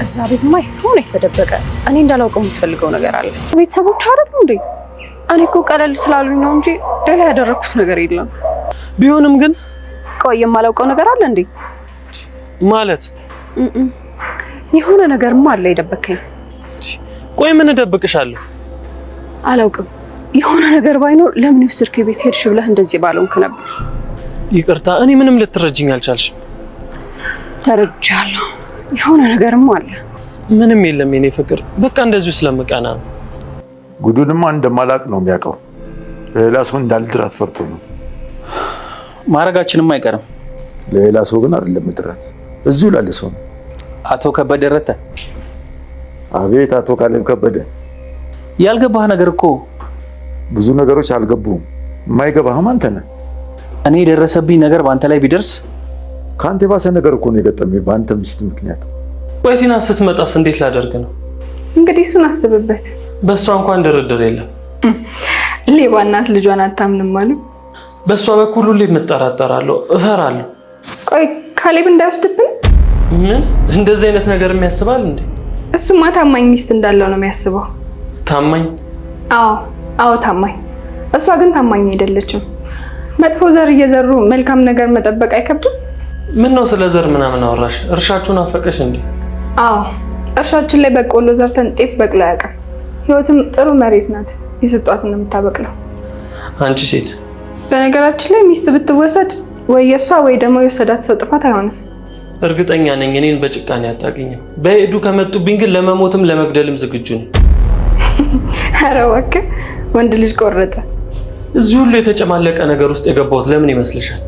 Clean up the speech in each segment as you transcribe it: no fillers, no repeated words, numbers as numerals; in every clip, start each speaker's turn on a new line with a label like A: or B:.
A: እዛ ቤትማ የሆነ የተደበቀ እኔ እንዳላውቀው የምትፈልገው ነገር አለ። ቤተሰቦች አይደሉ እንዴ? እኔ እኮ ቀለል ስላሉኝ ነው እንጂ ሌላ ያደረኩት ነገር የለም።
B: ቢሆንም ግን
A: ቆይ የማላውቀው ነገር አለ እንዴ?
B: ማለት
A: የሆነ ነገርማ አለ የደበከኝ።
B: ቆይ ምን እደብቅሻለሁ?
A: አላውቅም። የሆነ ነገር ባይኖር ለምን ወስድክ ቤት ሄድሽ ብለህ እንደዚህ ባለውንክ ነበር።
B: ይቅርታ፣ እኔ ምንም ልትረጅኝ አልቻልሽም።
A: ተረጃለሁ። የሆነ ነገርማ አለ።
B: ምንም የለም የኔ ፍቅር፣ በቃ እንደዚሁ ስለምቀና ነው።
C: ጉዱንማ እንደማላቅ ነው የሚያውቀው። ለሌላ ሰው እንዳልድራት ፈርቶ ነው።
D: ማረጋችንም አይቀርም።
C: ለሌላ ሰው ግን አይደለም ምድራት፣ እዚሁ ላለ ሰው ነው።
D: አቶ ከበደ ረተ።
C: አቤት አቶ ካሌብ ከበደ።
D: ያልገባህ ነገር እኮ
C: ብዙ ነገሮች አልገቡም። የማይገባህም አንተ ነህ።
D: እኔ የደረሰብኝ ነገር በአንተ ላይ ቢደርስ
C: ከአንተ የባሰ ነገር እኮ ነው የገጠመኝ በአንተ ሚስት ምክንያት።
B: ቆይ ቲና ስትመጣስ እንዴት ላደርግ ነው?
E: እንግዲህ እሱን አስብበት።
B: በሷ እንኳን ድርድር የለም።
E: ሌባ እናት ልጇን አታምንም አሉ።
B: በሷ በኩል ሁሌ እጠራጠራለሁ፣ እፈራለሁ።
E: ቆይ ካሌብ እንዳይወስድብን።
B: ምን እንደዚህ አይነት ነገር የሚያስባል እንዴ?
E: እሱማ ታማኝ ሚስት እንዳለው ነው የሚያስበው።
B: ታማኝ?
E: አዎ ታማኝ። እሷ ግን ታማኝ አይደለችም። መጥፎ ዘር እየዘሩ መልካም ነገር መጠበቅ አይከብድም?
B: ምን ነው ስለ ዘር ምናምን አወራሽ? እርሻችሁን አፈቀሽ እንዴ?
E: አዎ እርሻችን ላይ በቆሎ ዘርተን ጤፍ በቅሎ አያውቅም። ህይወትም ጥሩ መሬት ናት፣ የሰጧትን ነው የምታበቅለው።
B: አንቺ ሴት፣
E: በነገራችን ላይ ሚስት ብትወሰድ ወይ የሷ ወይ ደግሞ የወሰዳት ሰው ጥፋት አይሆንም።
B: እርግጠኛ ነኝ እኔን በጭካኔ አታገኝም። በሄዱ ከመጡብኝ ግን ለመሞትም ለመግደልም ዝግጁ ነኝ።
E: ኧረ እባክህ ወንድ ልጅ ቆረጠ።
B: እዚህ ሁሉ የተጨማለቀ ነገር ውስጥ የገባሁት ለምን ይመስልሻል?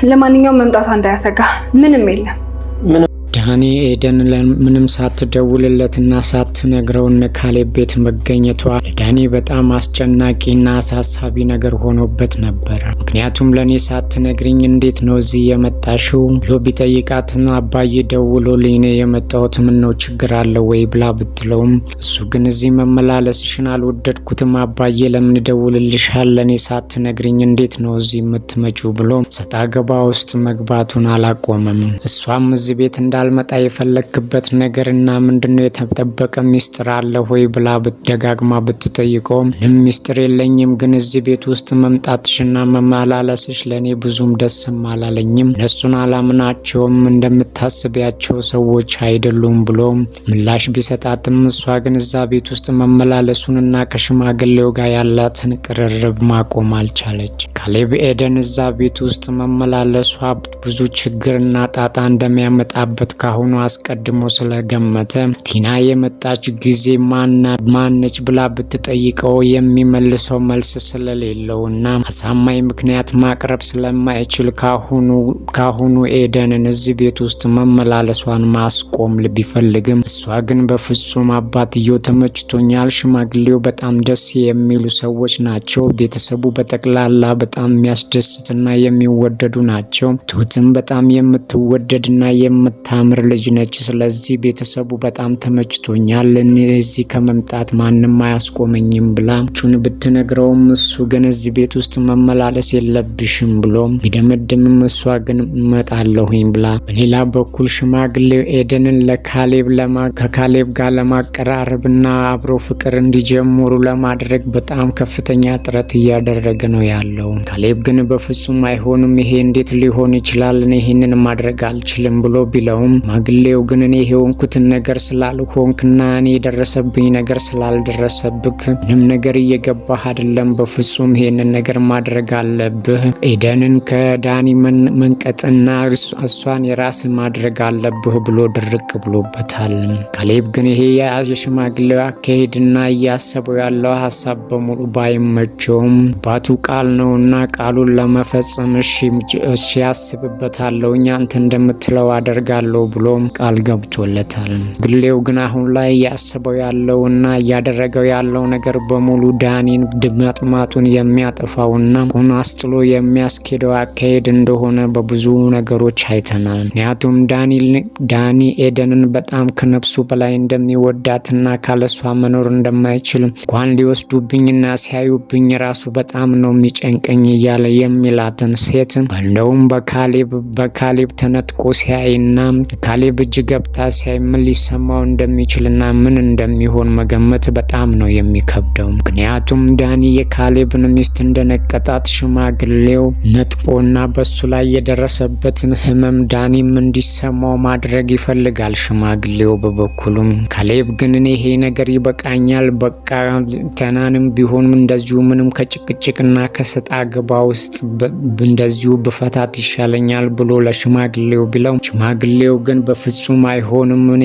E: ለማንኛውም መምጣቷ እንዳያሰጋ፣ ምንም የለም።
F: ዳኒ ኤደን ምንም ሳትደውልለትና ሳትነግረው እነ ካሌብ ቤት መገኘቷ ለዳኒ በጣም አስጨናቂና አሳሳቢ ነገር ሆኖበት ነበር። ምክንያቱም ለኔ ሳትነግሪኝ እንዴት ነው እዚህ የመጣሽው ብሎ ቢጠይቃትና አባዬ ደውሎልኝ ነው የመጣሁት ምን ነው ችግር አለው ወይ ብላ ብትለውም እሱ ግን እዚህ መመላለስሽን አልወደድኩትም አባዬ ለምን ደውልልሻል ለኔ ሳትነግሪኝ እንዴት ነው እዚህ የምትመጪው ብሎ ሰጣ ገባ ውስጥ መግባቱን አላቆመም። እሷም እዚህ ቤት እንዳልመጣ የፈለክበት ነገርና ምንድነው የተጠበቀ ሚስጥር አለ ሆይ ብላ ደጋግማ ብትጠይቀው ምንም ሚስጥር የለኝም ግን እዚህ ቤት ውስጥ መምጣትሽና መመላለስሽ ለኔ ብዙም ደስም አላለኝም እነሱን አላምናቸውም እንደምታስቢያቸው ሰዎች አይደሉም ብሎ ምላሽ ቢሰጣትም እሷ ግን እዛ ቤት ውስጥ መመላለሱንና ከሽማግሌው ጋር ያላትን ቅርርብ ማቆም አልቻለች። ካሌብ ኤደን እዛ ቤት ውስጥ መመላለሷ ብዙ ችግርና ጣጣ እንደሚያመጣበት ካሁኑ አስቀድሞ ስለገመተ ቲና የመጣች ጊዜ ማነች ብላ ብትጠይቀው የሚመልሰው መልስ ስለሌለውና አሳማኝ ምክንያት ማቅረብ ስለማይችል ካሁኑ ኤደንን እዚህ ቤት ውስጥ መመላለሷን ማስቆም ቢፈልግም እሷ ግን በፍጹም አባትየው ተመችቶኛል፣ ሽማግሌው በጣም ደስ የሚሉ ሰዎች ናቸው፣ ቤተሰቡ በጠቅላላ በጣም የሚያስደስትና የሚወደዱ ናቸው፣ ትሁትም በጣም የምትወደድና የምታምር ልጅ ነች፣ ስለዚህ ቤተሰቡ በጣም ተመችቶኛል፣ እዚህ ከመምጣት ማንም አያስቆመኝም ብላ ቹን ብትነግረውም እሱ ግን እዚህ ቤት ውስጥ መመላለስ የለብሽም ብሎ ቢደመድምም እሷ ግን እመጣለሁኝ ብላ በሌላ በኩል ሽማግሌው ኤደንን ከካሌብ ጋር ለማቀራረብና አብሮ ፍቅር እንዲጀምሩ ለማድረግ በጣም ከፍተኛ ጥረት እያደረገ ነው ያለው። ካሌብ ግን በፍጹም አይሆንም፣ ይሄ እንዴት ሊሆን ይችላል፣ እኔ ይሄንን ማድረግ አልችልም ብሎ ቢለውም ማግሌው ግን እኔ የሆንኩትን ነገር ስላልሆንክና እኔ የደረሰብኝ ነገር ስላልደረሰብክ ምንም ነገር እየገባህ አይደለም፣ በፍጹም ይሄንን ነገር ማድረግ አለብህ፣ ኤደንን ከዳኒ መንቀጥና እሷን የራስ ማድረግ አለብህ ብሎ ድርቅ ብሎበታል። ካሌብ ግን ይሄ የሽማግሌው አካሄድና እያሰበው ያለው ሀሳብ በሙሉ ባይመቸውም ባቱ ቃል ነውና ቃሉን ለመፈጸም እሺ ያስብበታለሁ አንተ እንደምትለው አደርጋለሁ ብሎ ቃል ገብቶለታል። ግሌው ግን አሁን ላይ ያሰበው ያለውና እያደረገው ያለው ነገር በሙሉ ዳኒን ድማጥማቱን የሚያጠፋውና ቁን አስጥሎ የሚያስኬደው አካሄድ እንደሆነ በብዙ ነገሮች አይተናል። ምክንያቱም ዳኒ ኤደንን በጣም ከነፍሱ በላይ እንደሚወዳትና ካለሷ መኖር እንደማይችል እንኳን ሊወስዱብኝና ሲያዩብኝ ራሱ በጣም ነው የሚጨንቀኝ እያለ የሚላትን ሴት እንደውም በካሌብ ተነጥቆ ሲያይና ካሌብ እጅ ገብታ ሲያይ ምን ሊሰማው እንደሚችልና ምን እንደሚሆን መገመት በጣም ነው የሚከብደው። ምክንያቱም ዳኒ የካሌብን ሚስት እንደነቀጣት ሽማግሌው ነጥቆና በሱ ላይ የደረሰበትን ህመም ዳኒም እንዲሰማው ማድረግ ይፈልጋል ሽማግሌው በበኩሉም። ካሌብ ግን እኔ ይሄ ነገር ይበቃኛል፣ በቃ ተናንም ቢሆን እንደዚሁ ምንም ከጭቅጭቅና ከሰጣ ገባ ውስጥ እንደዚሁ በፈታት ይሻለኛል ብሎ ለሽማግሌው ቢለው፣ ሽማግሌው ግን በፍጹም አይሆንም፣ እኔ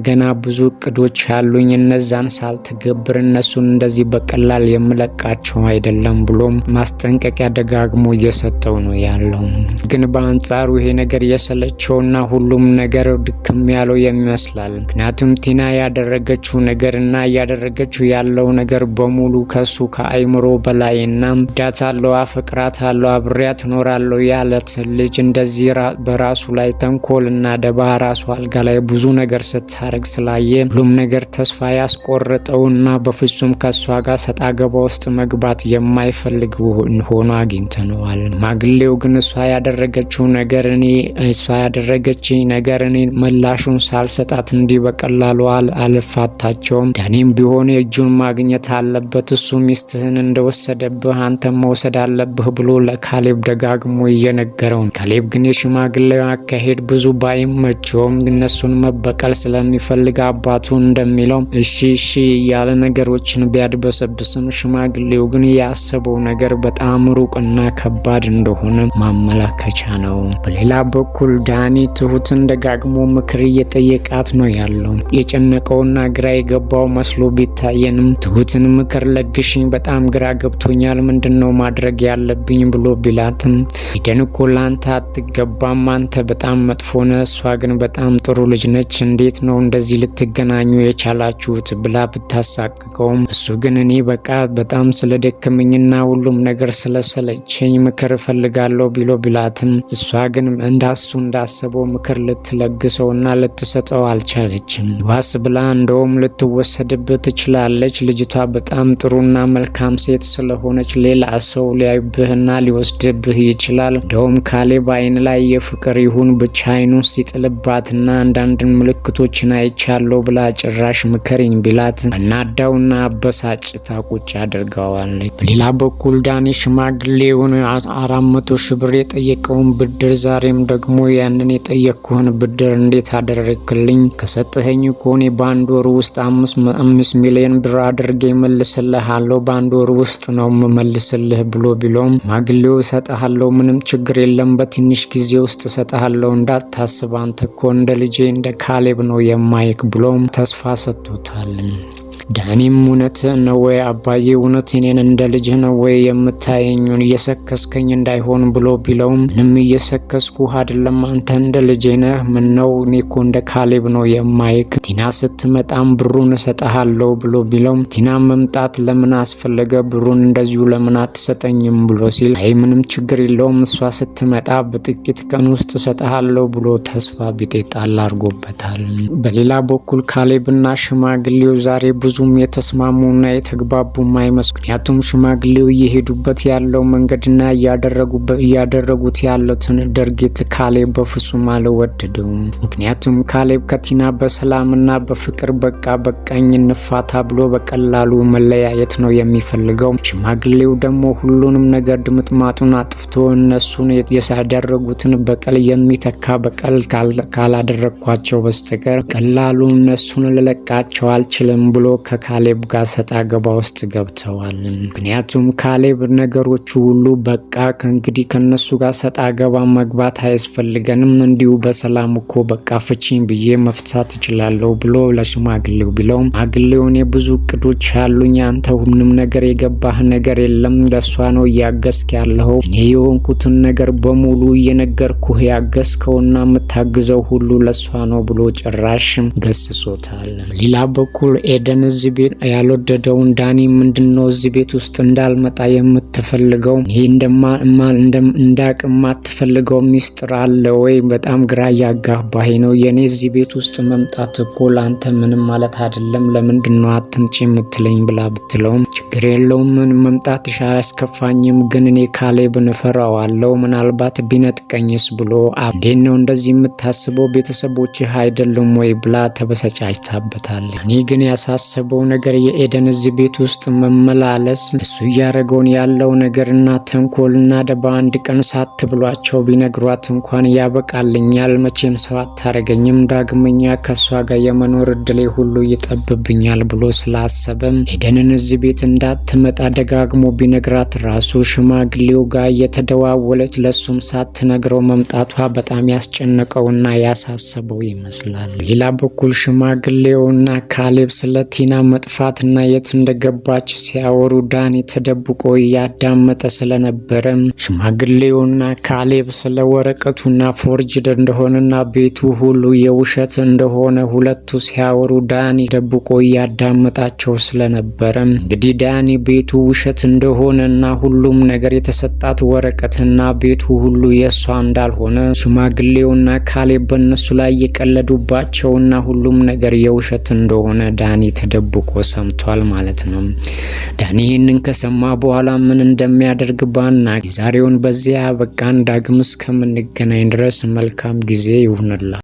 F: ገና ብዙ እቅዶች ያሉኝ፣ እነዛን ሳልተገብር እነሱን እንደዚህ በቀላል የምለቃቸው አይደለም ብሎ ማስጠንቀቂያ ደጋግሞ እየሰጠው ነው ያለው። ግን በአንጻሩ ይሄ ነገር የሰለቸውና ሁሉም ነገር ድክም ያለው ይመስላል። ምክንያቱም ቲና ያደረገችው ነገርና እያደረገችው ያለው ነገር በሙሉ ከሱ ከአይምሮ በላይና ዳታለው፣ አፈቅራታለው፣ አብሬያት እኖራለሁ ያለት ልጅ እንደዚህ በራሱ ላይ ተንኮልና ደባ ራሱ አልጋ ላይ ብዙ ነገር ስታረግ ስላየ ሁሉም ነገር ተስፋ ያስቆረጠውና በፍጹም ከሷ ጋር ሰጣ ገባ ውስጥ መግባት የማይፈልግ ሆኖ አግኝተነዋል። ማግሌው ግን እሷ ያደረገችው ነገር እኔ ምላሹን ሳልሰጣት እንዲህ በቀላሉ አልፋታቸውም። ዳኒም ቢሆን እጁን ማግኘት አለበት፣ እሱ ሚስትህን እንደወሰደብህ አንተም መውሰድ አለብህ ብሎ ለካሌብ ደጋግሞ እየነገረው። ካሌብ ግን የሽማግሌው አካሄድ ብዙ ባይመቸውም እነሱን መበቀል ስለሚፈልግ አባቱ እንደሚለው እሺ እያለ ነገሮችን ቢያድበሰብስም ሽማግሌው ግን ያሰበው ነገር በጣም ሩቅና ከባድ እንደሆነ ማመላከቻ ነው። በሌላ በኩል ዳኒ ትሁትን ደጋግሞ ምክር እየጠየቃት ነው ያለው። የጨነቀውና ግራ የገባው መስሎ ቢታየንም ትሁትን ምክር ለግሽኝ፣ በጣም ግራ ገብቶኛል፣ ምንድነው ማድረግ ያለብኝ ብሎ ቢላትም ሄደን እኮ ላንተ አትገባም፣ አንተ በጣም መጥፎ ነህ፣ እሷ ግን በጣም ጥሩ ልጅ ነች፣ እንዴት ነው እንደዚህ ልትገናኙ የቻላችሁት ብላ ብታሳቅቀውም እሱ ግን እኔ በቃ በጣም ስለደከመኝና ሁሉም ነገር ስለሰለቸኝ ምክር እፈልጋለሁ ቢላትም እሷ ግን እንዳሰበው ምክር ልትለግሰውና ልትሰጠው አልቻለችም። ባስ ብላ እንደውም ልትወሰድብህ ትችላለች፣ ልጅቷ በጣም ጥሩና መልካም ሴት ስለሆነች ሌላ ሰው ሊያይብህና ሊወስድብህ ይችላል፣ እንደውም ካሌብ አይን ላይ የፍቅር ይሁን ብቻ አይኑን ሲጥልባትና አንዳንድ ምልክቶችን አይቻለሁ ብላ ጭራሽ ምከሪኝ ቢላት እናዳውና አበሳጭታ ቁጭ አድርገዋለች። በሌላ በኩል ዳኒ ሽማግሌውን 400 ሺህ ብር የጠየቀውን ብድር ዛሬም ደግሞ ያንን የጠየቅኩህን ብድር እንዴት አደረግክልኝ? ከሰጠኸኝ እኮ እኔ በአንድ ወር ውስጥ 5 ሚሊዮን ብር አድርጌ መልስልሃለሁ፣ በአንድ ወር ውስጥ ነው መልስልህ ብሎ ቢለውም ማግሌው እሰጥሃለሁ፣ ምንም ችግር የለም፣ በትንሽ ጊዜ ውስጥ እሰጥሃለሁ፣ እንዳታስብ፣ አንተ እኮ እንደ ልጄ እንደ ካሌብ ነው የማይክ ብሎም ተስፋ ሰጥቶታል። ዳኒም እውነት ነው ወይ አባዬ፣ እውነት እኔን እንደ ልጅ ነው ወይ የምታየኙን? እየሰከስከኝ እንዳይሆን ብሎ ቢለውም ምንም እየሰከስኩ አይደለም፣ አንተ እንደ ልጄ ነህ። ምን ነው እኔ እኮ እንደ ካሌብ ነው የማይክ፣ ቲና ስትመጣም ብሩን እሰጥሃለሁ ብሎ ቢለውም ቲና መምጣት ለምን አስፈለገ? ብሩን እንደዚሁ ለምን አትሰጠኝም ብሎ ሲል አይ ምንም ችግር የለውም፣ እሷ ስትመጣ በጥቂት ቀን ውስጥ እሰጥሃለሁ ብሎ ተስፋ ቢጤጣል አድርጎበታል። በሌላ በኩል ካሌብና ሽማግሌው ዛሬ ብዙም የተስማሙና የተግባቡም አይመስል። ምክንያቱም ሽማግሌው እየሄዱበት ያለው መንገድና እያደረጉት ያሉትን ድርጊት ካሌብ በፍጹም አልወደደውም። ምክንያቱም ካሌብ ከቲና በሰላምና በፍቅር በቃኝ እንፋታ ብሎ በቀላሉ መለያየት ነው የሚፈልገው። ሽማግሌው ደግሞ ሁሉንም ነገር ድምጥማጡን አጥፍቶ እነሱን ያደረጉትን በቀል የሚተካ በቀል ካላደረግኳቸው በስተቀር ቀላሉ እነሱን ልለቃቸው አልችልም ብሎ ከካሌብ ጋር ሰጣ ገባ ውስጥ ገብተዋል። ምክንያቱም ካሌብ ነገሮቹ ሁሉ በቃ ከእንግዲህ ከነሱ ጋር ሰጣ ገባ መግባት አያስፈልገንም፣ እንዲሁ በሰላም እኮ በቃ ፍቺኝ ብዬ መፍታት እችላለሁ ብሎ ለሽማግሌው ቢለውም ማግሌው እኔ ብዙ እቅዶች ያሉኝ፣ አንተ ምንም ነገር የገባህ ነገር የለም፣ ለሷ ነው እያገዝክ ያለው፣ እኔ የሆንኩትን ነገር በሙሉ እየነገርኩህ ያገዝከውና የምታግዘው ሁሉ ለሷ ነው ብሎ ጭራሽ ገስጾታል። ሌላ በኩል ኤደን እዚህ ቤት ያልወደደውን ዳኒ ምንድነው እዚህ ቤት ውስጥ እንዳልመጣ የምትፈልገው? ይሄ እንዳቅ የማትፈልገው ሚስጥር አለ ወይ? በጣም ግራ ያጋባህ ነው። የኔ እዚህ ቤት ውስጥ መምጣት እኮ ላንተ ምንም ማለት አይደለም። ለምንድነው አትምጪ የምትለኝ ብላ ብትለውም ችግር የለውም መምጣትሽ አያስከፋኝም፣ ግን እኔ ካሌብን እፈራዋለሁ፣ ምናልባት ቢነጥቀኝስ ብሎ እንዴት ነው እንደዚህ የምታስበው? ቤተሰቦችህ አይደሉም ወይ ብላ ተበሳጫይታበታለች። እኔ ግን ያሳሰበው ነገር የኤደን እዚህ ቤት ውስጥ መመላለስ፣ እሱ እያደረገውን ያለው ነገርና ተንኮልና ደባ አንድ ቀን ሳት ብሏቸው ቢነግሯት እንኳን ያበቃልኛል፣ መቼም ሰው አታረገኝም፣ ዳግመኛ ከሷ ጋር የመኖር እድሌ ሁሉ ይጠብብኛል ብሎ ስላሰበም ኤደንን እዚህ ቤት እንዳትመጣ ደጋግሞ ቢነግራት ራሱ ሽማግሌው ጋር እየተደዋወለች ለሱም ሳትነግረው መምጣቷ በጣም ያስጨነቀውና ያሳሰበው ይመስላል። ሌላ በኩል ሽማግሌውና ካሌብ ስለ ቲና መጥፋትና የት እንደገባች ሲያወሩ ዳኒ ተደብቆ እያዳመጠ ስለነበረ ሽማግሌውና ካሌብ ስለ ወረቀቱና ፎርጅድ እንደሆነና ቤቱ ሁሉ የውሸት እንደሆነ ሁለቱ ሲያወሩ ዳኒ ደብቆ እያዳመጣቸው ስለነበረ እንግዲህ ዳኒ ቤቱ ውሸት እንደሆነና ሁሉም ነገር የተሰጣት ወረቀትና ቤቱ ሁሉ የሷ እንዳልሆነ ሽማግሌውና ካሌብ በእነሱ ላይ የቀለዱባቸውና ሁሉም ነገር የውሸት እንደሆነ ዳኒ ተደብቆ ሰምቷል ማለት ነው። ዳኒ ይህንን ከሰማ በኋላ ምን እንደሚያደርግ ባናውቅ የዛሬውን በዚያ ያበቃን። ዳግም እስከምንገናኝ ድረስ መልካም ጊዜ ይሁንላችሁ።